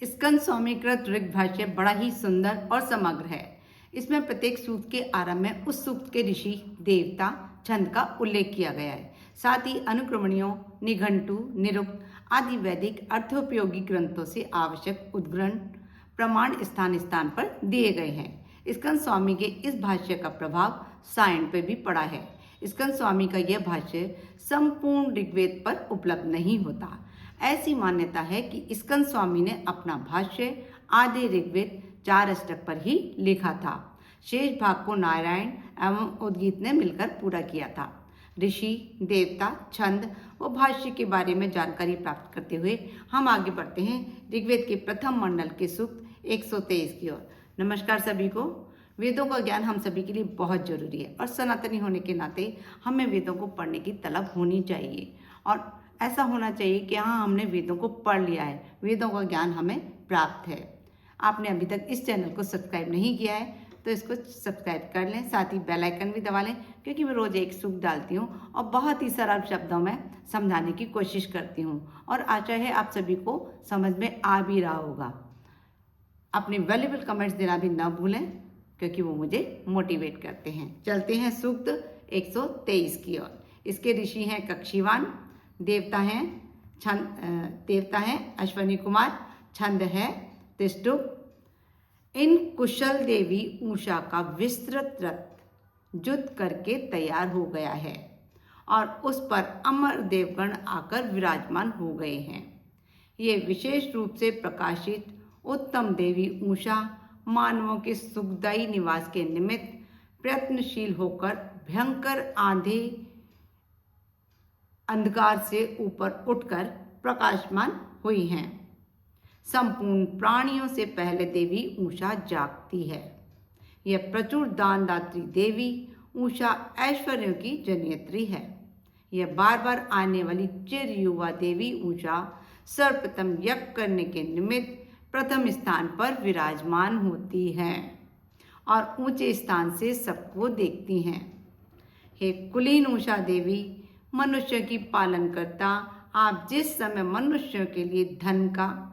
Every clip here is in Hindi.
स्कंद स्वामीकृत ऋग भाष्य बड़ा ही सुंदर और समग्र है। इसमें प्रत्येक सूक्त के आरंभ में उस सूक्त के ऋषि, देवता, छंद का उल्लेख किया गया है। साथ ही अनुक्रमणियों, निघंटु, निरुक्त आदि वैदिक अर्थोपयोगी ग्रंथों से आवश्यक उद्धरण प्रमाण स्थान स्थान पर दिए गए हैं। स्कंद स्वामी के इस भाष्य का प्रभाव सायण पे भी पड़ा है। स्कंद स्वामी का यह भाष्य संपूर्ण ऋग्वेद पर उपलब्ध नहीं होता। ऐसी मान्यता है कि स्कंद स्वामी ने अपना भाष्य आधे ऋग्वेद 4 अष्टक पर ही लिखा था। शेष भाग को नारायण एवं उद्गीत ने मिलकर पूरा किया था। ऋषि, देवता, छंद व भाष्य के बारे में जानकारी प्राप्त करते हुए हम आगे बढ़ते हैं ऋग्वेद के प्रथम मंडल के सूक्त 123 की ओर। नमस्कार सभी को। वेदों का ज्ञान हम सभी के लिए बहुत जरूरी है और सनातनी होने के नाते हमें वेदों को पढ़ने की तलब होनी चाहिए और ऐसा होना चाहिए कि हाँ, हमने वेदों को पढ़ लिया है, वेदों का ज्ञान हमें प्राप्त है। आपने अभी तक इस चैनल को सब्सक्राइब नहीं किया है तो इसको सब्सक्राइब कर लें, साथ ही बेल आइकन भी दबा लें, क्योंकि मैं रोज़ एक सूक्त डालती हूँ और बहुत ही सरल शब्दों में समझाने की कोशिश करती हूँ और आशा है आप सभी को समझ में आ भी रहा होगा। अपने वैल्यूबल कमेंट्स देना भी ना भूलें, क्योंकि वो मुझे मोटिवेट करते हैं। चलते हैं सूक्त 123 की ओर। इसके ऋषि हैं कक्षीवान, देवता हैं अश्वनी कुमार, छंद है तिष्टुप। इन कुशल देवी उषा का विस्तृत रथ जुत करके तैयार हो गया है और उस पर अमर देवगण आकर विराजमान हो गए हैं। ये विशेष रूप से प्रकाशित उत्तम देवी उषा मानवों के सुखदायी निवास के निमित्त प्रयत्नशील होकर भयंकर आंधे अंधकार से ऊपर उठकर प्रकाशमान हुई हैं। संपूर्ण प्राणियों से पहले देवी उषा जागती है। यह प्रचुर दानदात्री देवी उषा ऐश्वर्यों की जनयत्री है। यह बार बार आने वाली चिर युवा देवी उषा सर्वप्रथम यज्ञ करने के निमित्त प्रथम स्थान पर विराजमान होती है और ऊंचे स्थान से सबको देखती हैं। हे कुलीन उषा देवी, मनुष्य की पालन करता, आप जिस समय मनुष्यों के लिए धन का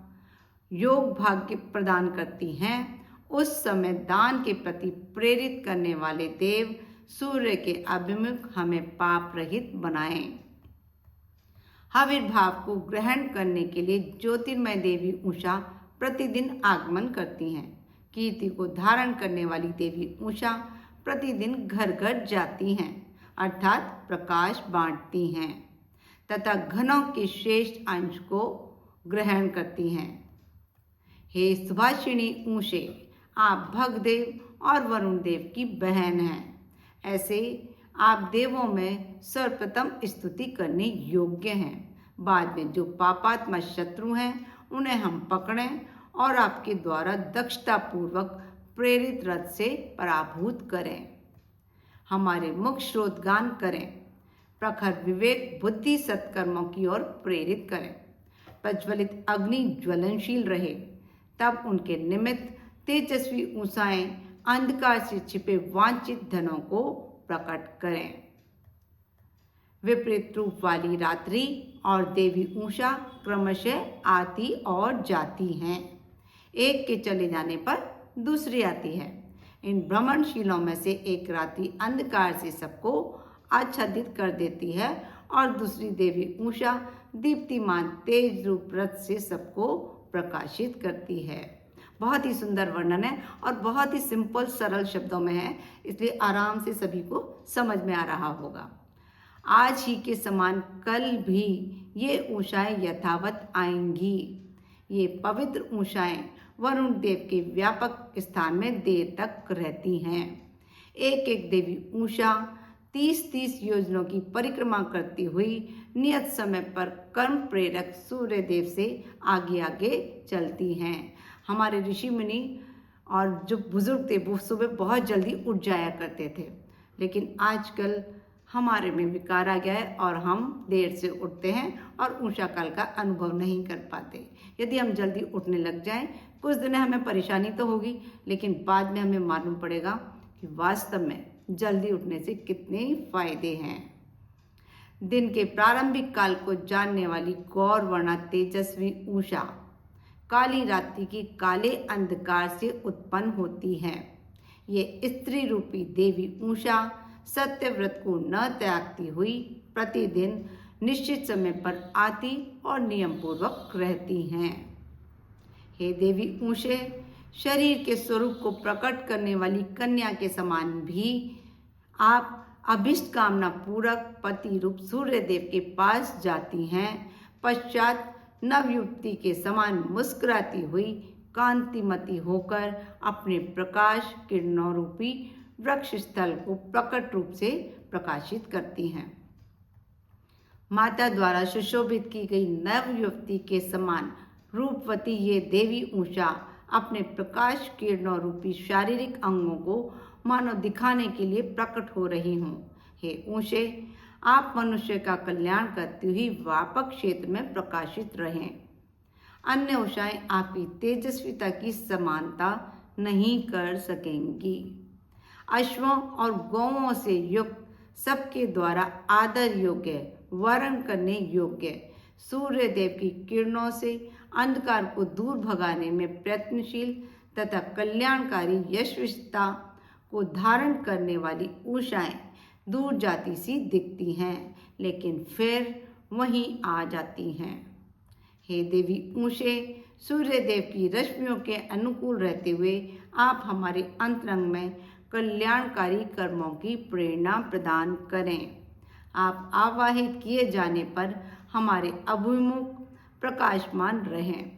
योग भाग्य प्रदान करती हैं, उस समय दान के प्रति प्रेरित करने वाले देव सूर्य के अभिमुख हमें पाप रहित बनाएं। आविर्भाव को ग्रहण करने के लिए ज्योतिर्मय देवी उषा प्रतिदिन आगमन करती हैं। कीर्ति को धारण करने वाली देवी उषा प्रतिदिन घर घर जाती हैं, अर्थात प्रकाश बांटती हैं तथा घनों के श्रेष्ठ अंश को ग्रहण करती हैं। हे सुभाषिणी ऊषे, आप भगदेव और वरुण देव की बहन हैं। ऐसे आप देवों में सर्वप्रथम स्तुति करने योग्य हैं। बाद में जो पापात्मा शत्रु हैं उन्हें हम पकड़ें और आपके द्वारा दक्षतापूर्वक प्रेरित रथ से पराभूत करें। हमारे मुख श्रोतगान करें, प्रखर विवेक बुद्धि सत्कर्मों की ओर प्रेरित करें। प्रज्वलित अग्नि ज्वलनशील रहे, तब उनके निमित्त तेजस्वी उषाएं अंधकार से छिपे वांछित धनों को प्रकट करें। विपरीत रूप वाली रात्रि और देवी उषा क्रमशः आती और जाती हैं। एक के चले जाने पर दूसरी आती है। इन भ्रमणशीलों में से एक रात्रि अंधकार से सबको आच्छादित कर देती है और दूसरी देवी उषा दीप्तिमान तेज रूप रथ से सबको प्रकाशित करती है। बहुत ही सुंदर वर्णन है और बहुत ही सिंपल सरल शब्दों में है, इसलिए आराम से सभी को समझ में आ रहा होगा। आज ही के समान कल भी ये उषाएं यथावत आएंगी। ये पवित्र उषाएं वरुण देव के व्यापक स्थान में देर तक रहती हैं। एक एक देवी उषा 30-30 योजनों की परिक्रमा करती हुई नियत समय पर कर्म प्रेरक सूर्य देव से आगे आगे चलती हैं। हमारे ऋषि मुनि और जो बुजुर्ग थे वो सुबह बहुत जल्दी उठ जाया करते थे, लेकिन आजकल हमारे में विकार आ गया है और हम देर से उठते हैं और उषा काल का अनुभव नहीं कर पाते। यदि हम जल्दी उठने लग जाएं, कुछ दिन हमें परेशानी तो होगी, लेकिन बाद में हमें मालूम पड़ेगा कि वास्तव में जल्दी उठने से कितने फायदे हैं। दिन के प्रारंभिक काल को जानने वाली गौर वर्णा तेजस्वी उषा काली रात्रि की काले अंधकार से उत्पन्न होती हैं। ये स्त्री रूपी देवी उषा सत्य व्रत को न त्यागती हुई प्रतिदिन निश्चित समय पर आती और नियम पूर्वक रहती हैं। हे देवी उषे, शरीर के स्वरूप को प्रकट करने वाली कन्या के समान भी आप अभिष्ट कामना पूरक पति रूप सूर्य देव के पास जाती हैं। पश्चात नवयुवती के समान मुस्कुराती हुई कांतिमती होकर अपने प्रकाश किरणों रूपी वृक्ष स्थल को प्रकट रूप से प्रकाशित करती हैं। माता द्वारा सुशोभित की गई नवयुवती के समान रूपवती ये देवी उषा अपने प्रकाश किरणों रूपी शारीरिक अंगों को मानो दिखाने के लिए प्रकट हो रही हूँ। हे उषे, आप मनुष्य का कल्याण करती हुई व्यापक क्षेत्र में प्रकाशित रहें। अन्य उषाएं आपकी तेजस्विता की समानता नहीं कर सकेंगी। अश्वों और गौओं से युक्त सबके द्वारा आदर योग्य, वरण करने योग्य सूर्य देव की किरणों से अंधकार को दूर भगाने में प्रयत्नशील तथा कल्याणकारी यशस्विता को धारण करने वाली उषाएं दूर जाती सी दिखती हैं, लेकिन फिर वहीं आ जाती हैं। हे देवी उषे, सूर्य देव की रश्मियों के अनुकूल रहते हुए आप हमारे अंतरंग में कल्याणकारी कर्मों की प्रेरणा प्रदान करें। आप आवाहित किए जाने पर हमारे अभिमुख प्रकाशमान रहें।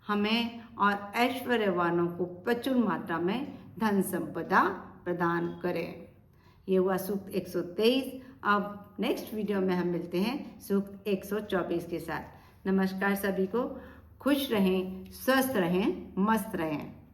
हमें और ऐश्वर्यवानों को प्रचुर मात्रा में धन संपदा प्रदान करें। ये हुआ सूक्त 123। अब नेक्स्ट वीडियो में हम मिलते हैं सूक्त 124 के साथ। नमस्कार सभी को, खुश रहें, स्वस्थ रहें, मस्त रहें।